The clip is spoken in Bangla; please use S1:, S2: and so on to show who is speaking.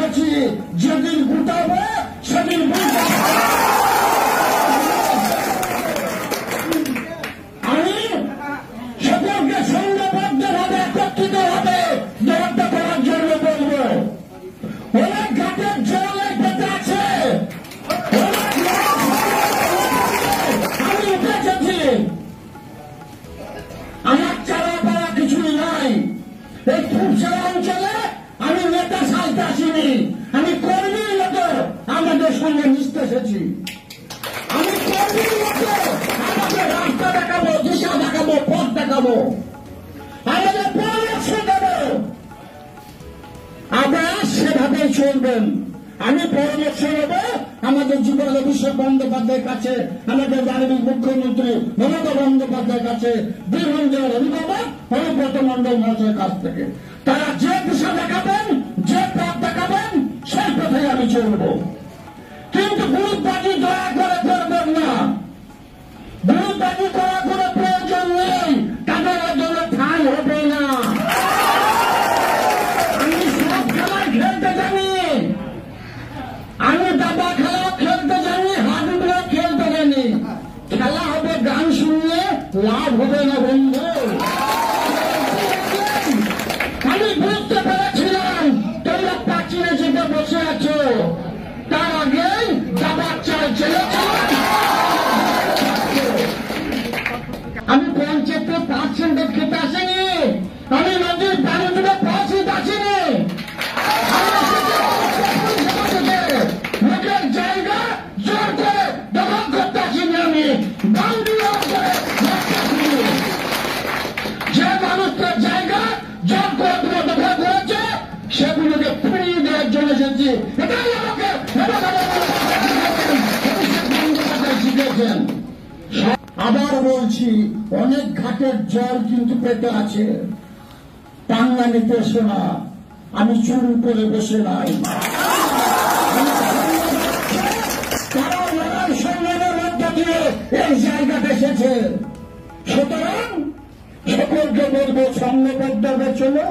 S1: বলেছি যেদিন গুটাবো সেদিন আমি সকলকে সংঘবদ্ধভাবে একত্রিত হবে জবাবটা করার জন্য বলবো। অনেক ঘাটের জলে পেতে আছে, আমি উঠে এসেছি, আমার চারা পাওয়া কিছুই নাই। এই খুবসারা অঞ্চলে আমি নেতা সাজতে আসিনি, আমি কর্মীর মতো আমাদের সঙ্গে মিশতে এসেছি। আমি কর্মীর মতো আমাকে রাস্তা দেখাবো, দিশা দেখাবো, পথ দেখাবো, আমাদের পরামর্শ দেবো। আপনারা সেভাবেই চলবেন। আমি পরামর্শ নেব আমাদের যুবরাজ অভিষেক বন্দ্যোপাধ্যায়ের কাছে, আমাদের মাননীয় মুখ্যমন্ত্রী মমতা বন্দ্যোপাধ্যায়ের কাছে, বীরভূম জেলার অভিভাবক অনুব্রত মণ্ডল মহাশয়ের কাছ থেকে। তারা যে দিশা দেখাবেন, যে পথ দেখাবেন, সেই পথে আমি চলব। কিন্তু গ্রুপবাজি দয়া করে করবেন না, গ্রুপবাজি করার কোনো প্রয়োজন নেই, তাদের জন্য ঠাঁই হবে না। আমি সব খেলায় খেলতে জানি, আমি দাবা খেলাও খেলতে জানি, হাডুডুও খেলতে জানি। খেলা হবে গান শুনলে, লাভ হবে না বন্ধু। আমি বুঝতে পেরেছিলাম তোমরা প্রাচীনে যেতে বসে আছো, তার আগেই দাবার চাল চেয়েছিলাম। আমি পঞ্চায়েতে 5% খেতে আসিনি, আমি নদীর বাড়িতে 5% আসিনি। লোকের জায়গা জোর করে দখল করতে আসিনি, আমি যে মানুষের জায়গা জোর করে দখল করেছে সেগুলোকে ফিরিয়ে দেওয়ার জন্য এসেছি। এটাই আমাকে শিখেছেন। আবার বলছি, অনেক ঘাটের জল কিন্তু পেতে আছে, পাঙ্গা নিতে এসো না। আমি চুরি করে বসে নাই, তারা লড়াই সংগ্রামের মধ্যে দিয়ে এই জায়গাটা এসেছে। সুতরাং সকলকে বলবো সংঘবদ্ধভাবে চলো।